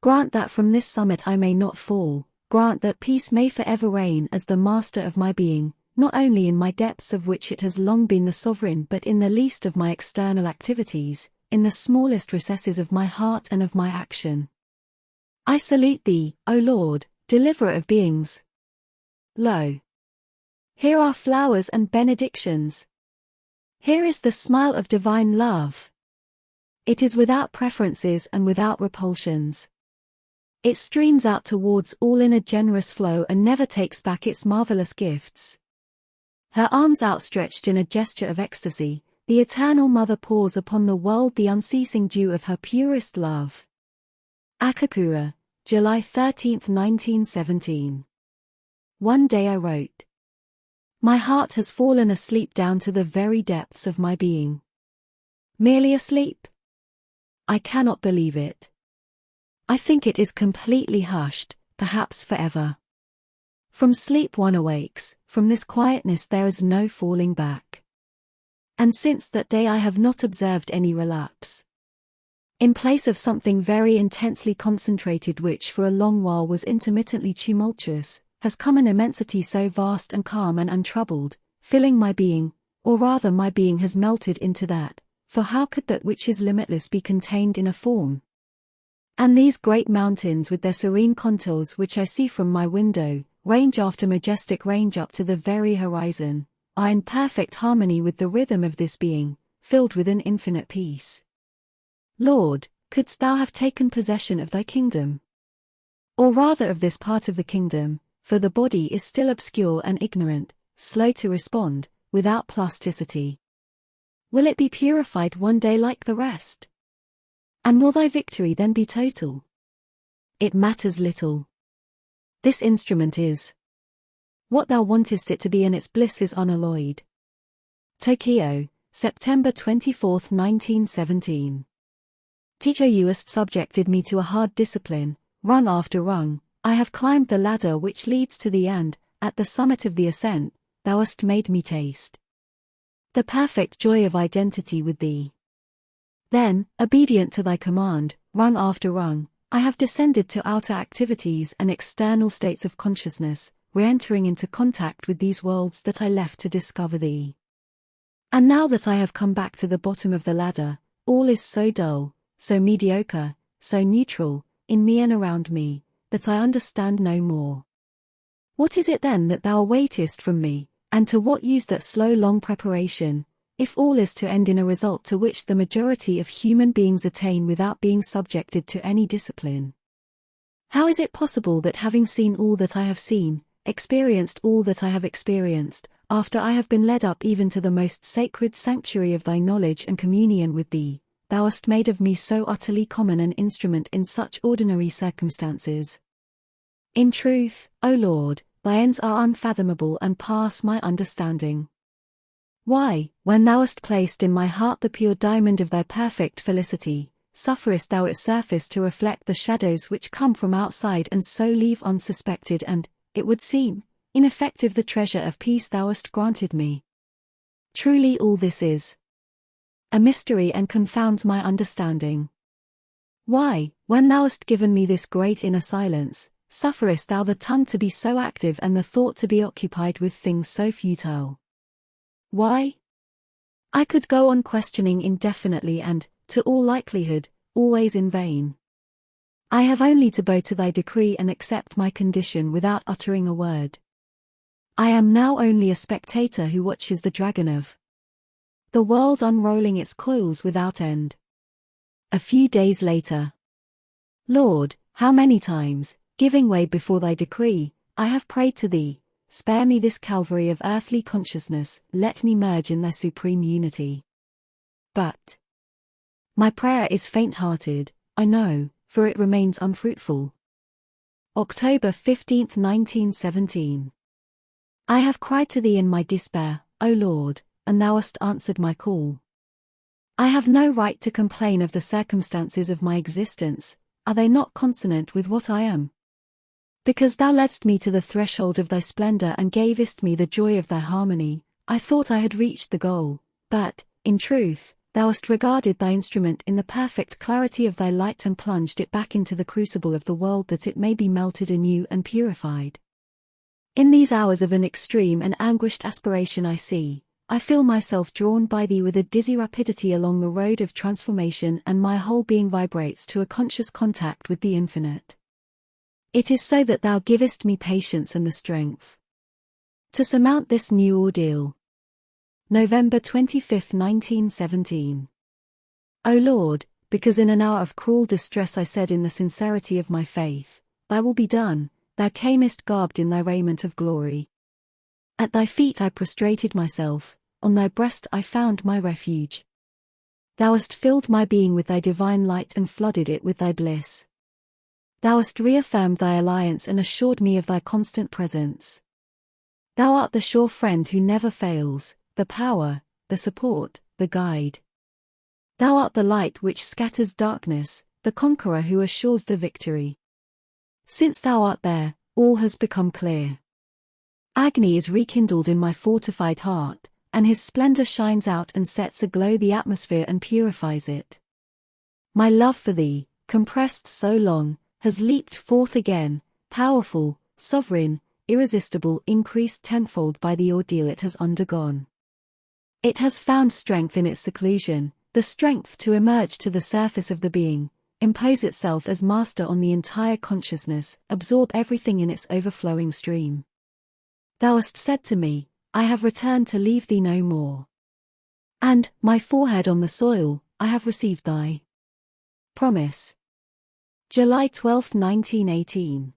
Speaker 1: Grant that from this summit I may not fall, grant that peace may forever reign as the master of my being, not only in my depths of which it has long been the sovereign, but in the least of my external activities, in the smallest recesses of my heart and of my action. I salute thee, O Lord, deliverer of beings. Lo! Here are flowers and benedictions. Here is the smile of divine love. It is without preferences and without repulsions. It streams out towards all in a generous flow and never takes back its marvelous gifts. Her arms outstretched in a gesture of ecstasy, the Eternal Mother pours upon the world the unceasing dew of her purest love. Akakura, July 13, 1917. One day I wrote, "My heart has fallen asleep down to the very depths of my being." Merely asleep? I cannot believe it. I think it is completely hushed, perhaps forever. From sleep one awakes, from this quietness there is no falling back. And since that day I have not observed any relapse. In place of something very intensely concentrated which for a long while was intermittently tumultuous, has come an immensity so vast and calm and untroubled, filling my being, or rather my being has melted into that, for how could that which is limitless be contained in a form? And these great mountains with their serene contours which I see from my window, range after majestic range up to the very horizon, are in perfect harmony with the rhythm of this being, filled with an infinite peace. Lord, couldst thou have taken possession of thy kingdom? Or rather of this part of the kingdom, for the body is still obscure and ignorant, slow to respond, without plasticity. Will it be purified one day like the rest? And will thy victory then be total? It matters little. This instrument is what thou wantest it to be, and its bliss is unalloyed. Tokyo, September 24, 1917. Teacher, you hast subjected me to a hard discipline, rung after rung. I have climbed the ladder which leads to the end. At the summit of the ascent, thou hast made me taste the perfect joy of identity with thee. Then, obedient to thy command, rung after rung, I have descended to outer activities and external states of consciousness, re-entering into contact with these worlds that I left to discover thee. And now that I have come back to the bottom of the ladder, all is so dull, so mediocre, so neutral, in me and around me, that I understand no more. What is it then that thou awaitest from me, and to what use that slow long preparation, if all is to end in a result to which the majority of human beings attain without being subjected to any discipline? How is it possible that having seen all that I have seen, experienced all that I have experienced, after I have been led up even to the most sacred sanctuary of thy knowledge and communion with thee, thou hast made of me so utterly common an instrument in such ordinary circumstances? In truth, O Lord, thy ends are unfathomable and pass my understanding. Why, when thou hast placed in my heart the pure diamond of thy perfect felicity, sufferest thou its surface to reflect the shadows which come from outside and so leave unsuspected and, it would seem, ineffective the treasure of peace thou hast granted me? Truly all this is a mystery and confounds my understanding. Why, when thou hast given me this great inner silence, sufferest thou the tongue to be so active and the thought to be occupied with things so futile? Why? I could go on questioning indefinitely and, to all likelihood, always in vain. I have only to bow to thy decree and accept my condition without uttering a word. I am now only a spectator who watches the dragon of the world unrolling its coils without end. A few days later. Lord, how many times, giving way before thy decree, I have prayed to thee, spare me this Calvary of earthly consciousness, let me merge in thy supreme unity. But my prayer is faint-hearted, I know, for it remains unfruitful. October 15, 1917. I have cried to thee in my despair, O Lord, and thou hast answered my call. I have no right to complain of the circumstances of my existence, are they not consonant with what I am? Because thou ledst me to the threshold of thy splendor and gavest me the joy of thy harmony, I thought I had reached the goal, but, in truth, thou hast regarded thy instrument in the perfect clarity of thy light and plunged it back into the crucible of the world that it may be melted anew and purified. In these hours of an extreme and anguished aspiration I feel myself drawn by thee with a dizzy rapidity along the road of transformation, and my whole being vibrates to a conscious contact with the infinite. It is so that thou givest me patience and the strength to surmount this new ordeal. November 25, 1917. O Lord, because in an hour of cruel distress I said in the sincerity of my faith, Thy will be done, Thou camest garbed in Thy raiment of glory. At Thy feet I prostrated myself, on Thy breast I found my refuge. Thou hast filled my being with Thy divine light and flooded it with Thy bliss. Thou hast reaffirmed Thy alliance and assured me of Thy constant presence. Thou art the sure friend who never fails, the power, the support, the guide. Thou art the light which scatters darkness, the conqueror who assures the victory. Since Thou art there, all has become clear. Agony is rekindled in my fortified heart, and His splendor shines out and sets aglow the atmosphere and purifies it. My love for Thee, compressed so long, has leaped forth again, powerful, sovereign, irresistible, increased tenfold by the ordeal it has undergone. It has found strength in its seclusion, the strength to emerge to the surface of the being, impose itself as master on the entire consciousness, absorb everything in its overflowing stream. Thou hast said to me, I have returned to leave Thee no more. And, my forehead on the soil, I have received Thy promise. July 12, 1918.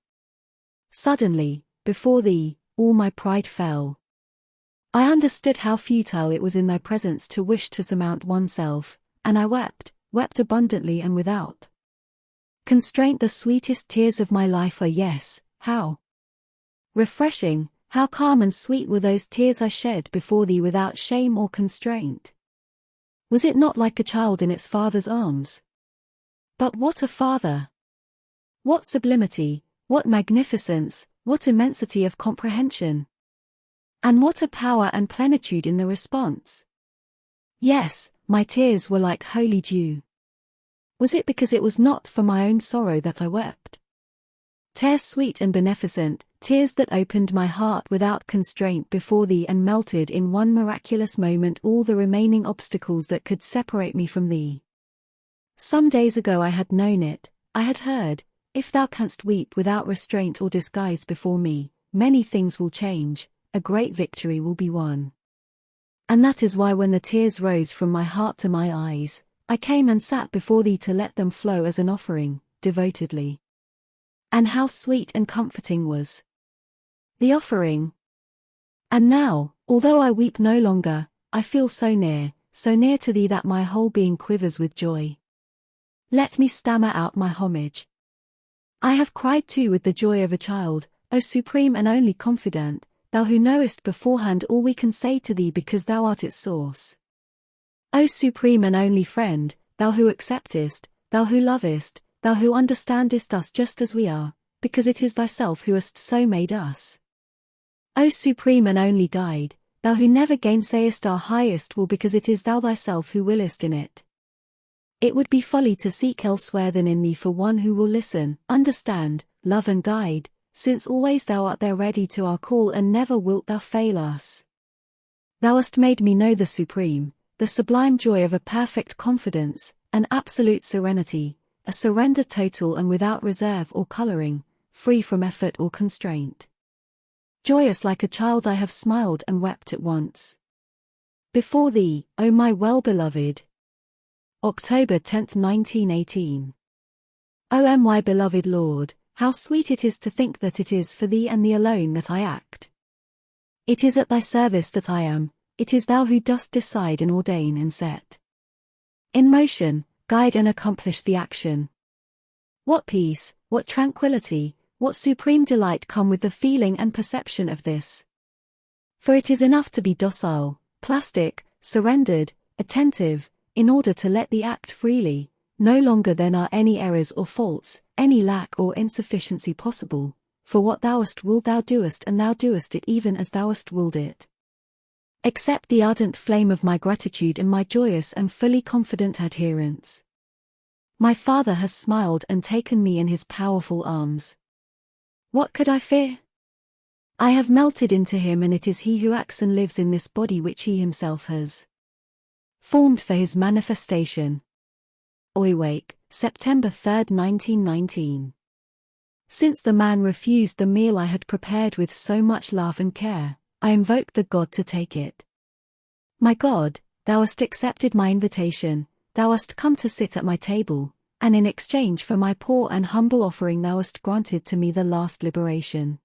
Speaker 1: Suddenly, before Thee, all my pride fell. I understood how futile it was in Thy presence to wish to surmount oneself, and I wept abundantly and without constraint. The sweetest tears of my life are yes, how refreshing, how calm and sweet were those tears I shed before Thee without shame or constraint. Was it not like a child in its father's arms? But what a father! What sublimity, what magnificence, what immensity of comprehension! And what a power and plenitude in the response! Yes, my tears were like holy dew. Was it because it was not for my own sorrow that I wept? Tears sweet and beneficent, tears that opened my heart without constraint before Thee and melted in one miraculous moment all the remaining obstacles that could separate me from Thee. Some days ago I had known it, I had heard, if Thou canst weep without restraint or disguise before me, many things will change, a great victory will be won. And that is why when the tears rose from my heart to my eyes, I came and sat before Thee to let them flow as an offering, devotedly. And how sweet and comforting was the offering! And now, although I weep no longer, I feel so near to Thee that my whole being quivers with joy. Let me stammer out my homage. I have cried too with the joy of a child, O supreme and only confidant, Thou who knowest beforehand all we can say to Thee because Thou art its source. O supreme and only friend, Thou who acceptest, Thou who lovest, Thou who understandest us just as we are, because it is Thyself who hast so made us. O supreme and only guide, Thou who never gainsayest our highest will because it is Thou Thyself who willest in it. It would be folly to seek elsewhere than in Thee for one who will listen, understand, love and guide, since always Thou art there ready to our call and never wilt Thou fail us. Thou hast made me know the supreme, the sublime joy of a perfect confidence, an absolute serenity, a surrender total and without reserve or coloring, free from effort or constraint. Joyous like a child I have smiled and wept at once. Before Thee, O my well-beloved. October 10, 1918. O my beloved Lord, how sweet it is to think that it is for Thee and Thee alone that I act. It is at Thy service that I am, it is Thou who dost decide and ordain and set in motion, guide and accomplish the action. What peace, what tranquility, what supreme delight come with the feeling and perception of this. For it is enough to be docile, plastic, surrendered, attentive, in order to let Thee act freely, no longer then are any errors or faults, any lack or insufficiency possible, for what Thou hast willed Thou doest and Thou doest it even as Thou hast willed it. Accept the ardent flame of my gratitude and my joyous and fully confident adherence. My Father has smiled and taken me in His powerful arms. What could I fear? I have melted into Him and it is He who acts and lives in this body which He Himself has formed for His manifestation. Oiwake, September 3, 1919. Since the man refused the meal I had prepared with so much love and care, I invoked the God to take it. My God, Thou hast accepted my invitation, thou hast come to sit at my table, and in exchange for my poor and humble offering thou hast granted to me the last liberation.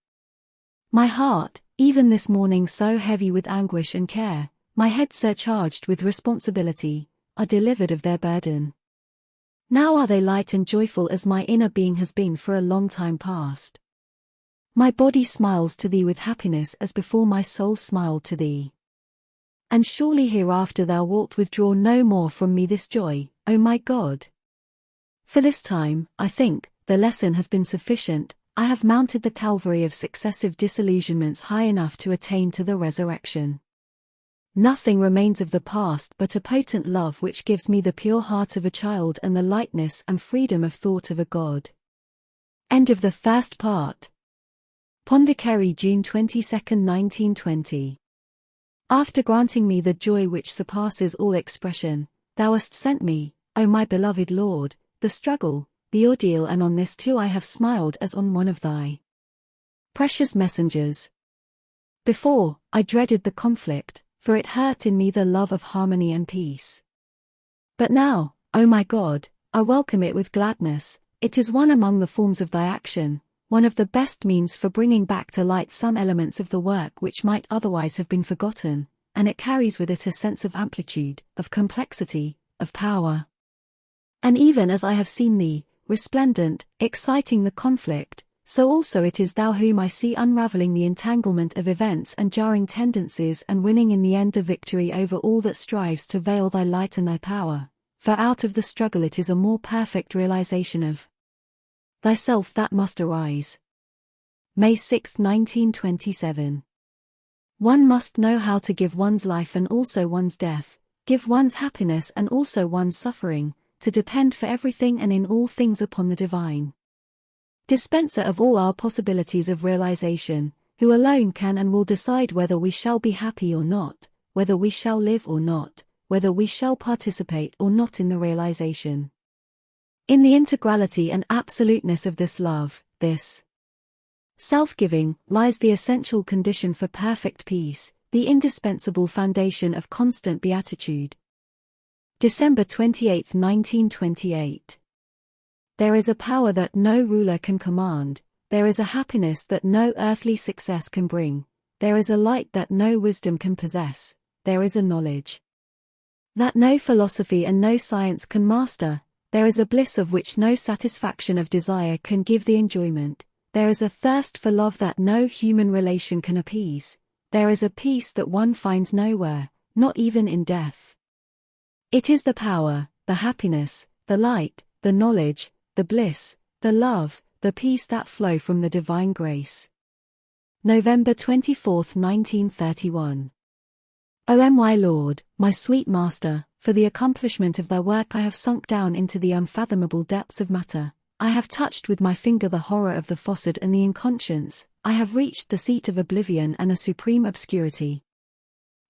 Speaker 1: My heart, even this morning so heavy with anguish and care, my head surcharged with responsibility, are delivered of their burden. Now are they light and joyful as my inner being has been for a long time past. My body smiles to thee with happiness as before my soul smiled to thee. And surely hereafter thou wilt withdraw no more from me this joy, O my God. For this time, I think, the lesson has been sufficient. I have mounted the Calvary of successive disillusionments high enough to attain to the resurrection. Nothing remains of the past but a potent love which gives me the pure heart of a child and the lightness and freedom of thought of a God. End of the first part. Pondicherry, June 22, 1920. After granting me the joy which surpasses all expression, thou hast sent me, O my beloved Lord, the struggle, the ordeal, and on this too I have smiled as on one of thy precious messengers. Before, I dreaded the conflict, for it hurt in me the love of harmony and peace. But now, O my God, I welcome it with gladness. It is one among the forms of thy action, one of the best means for bringing back to light some elements of the work which might otherwise have been forgotten, and it carries with it a sense of amplitude, of complexity, of power. And even as I have seen thee, resplendent, exciting the conflict, so also it is thou whom I see unraveling the entanglement of events and jarring tendencies and winning in the end the victory over all that strives to veil thy light and thy power, for out of the struggle it is a more perfect realization of thyself that must arise. May 6, 1927. One must know how to give one's life and also one's death, give one's happiness and also one's suffering, to depend for everything and in all things upon the divine dispenser of all our possibilities of realization, who alone can and will decide whether we shall be happy or not, whether we shall live or not, whether we shall participate or not in the realization. In the integrality and absoluteness of this love, this self-giving, lies the essential condition for perfect peace, the indispensable foundation of constant beatitude. December 28, 1928. There is a power that no ruler can command, there is a happiness that no earthly success can bring, there is a light that no wisdom can possess, there is a knowledge that no philosophy and no science can master, there is a bliss of which no satisfaction of desire can give the enjoyment, there is a thirst for love that no human relation can appease, there is a peace that one finds nowhere, not even in death. It is the power, the happiness, the light, the knowledge, the bliss, the love, the peace that flow from the divine grace. November 24, 1931. O my Lord, my sweet Master, for the accomplishment of thy work I have sunk down into the unfathomable depths of matter, I have touched with my finger the horror of the fossard and the inconscience, I have reached the seat of oblivion and a supreme obscurity.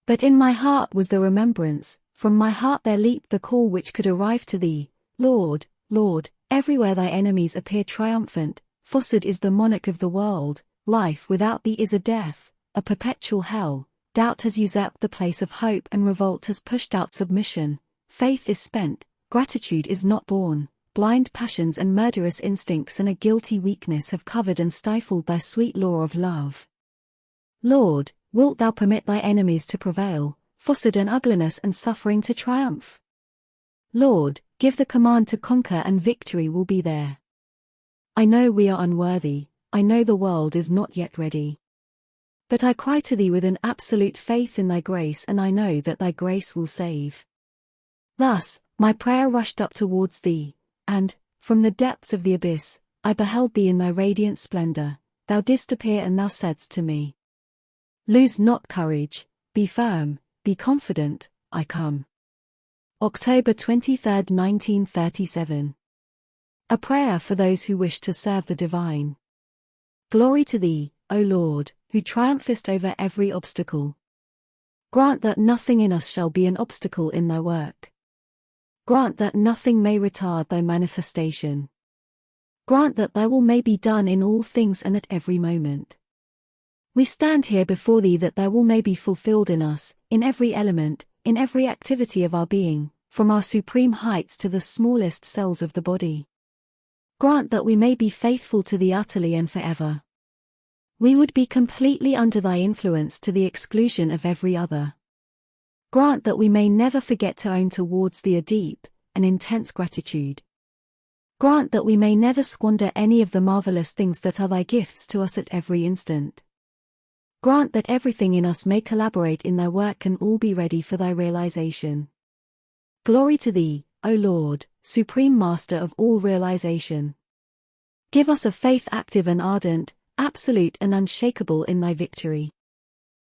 Speaker 1: But in my heart was the remembrance, from my heart there leaped the call which could arrive to thee, Lord, Lord, everywhere thy enemies appear triumphant, fossard is the monarch of the world, life without thee is a death, a perpetual hell, doubt has usurped the place of hope and revolt has pushed out submission, faith is spent, gratitude is not born, blind passions and murderous instincts and a guilty weakness have covered and stifled thy sweet law of love. Lord, wilt thou permit thy enemies to prevail, fossard and ugliness and suffering to triumph? Lord, give the command to conquer and victory will be there. I know we are unworthy, I know the world is not yet ready. But I cry to thee with an absolute faith in thy grace and I know that thy grace will save. Thus, my prayer rushed up towards thee, and, from the depths of the abyss, I beheld thee in thy radiant splendor, thou didst appear and thou saidst to me, lose not courage, be firm, be confident, I come. October 23, 1937. A prayer for those who wish to serve the divine. Glory to thee, O Lord, who triumphest over every obstacle. Grant that nothing in us shall be an obstacle in thy work. Grant that nothing may retard thy manifestation. Grant that thy will may be done in all things and at every moment. We stand here before thee that thy will may be fulfilled in us, in every element, in every activity of our being, from our supreme heights to the smallest cells of the body. Grant that we may be faithful to thee utterly and forever. We would be completely under thy influence to the exclusion of every other. Grant that we may never forget to own towards thee a deep and intense gratitude. Grant that we may never squander any of the marvelous things that are thy gifts to us at every instant. Grant that everything in us may collaborate in thy work and all be ready for thy realization. Glory to thee, O Lord, Supreme Master of all realization. Give us a faith active and ardent, absolute and unshakable in thy victory.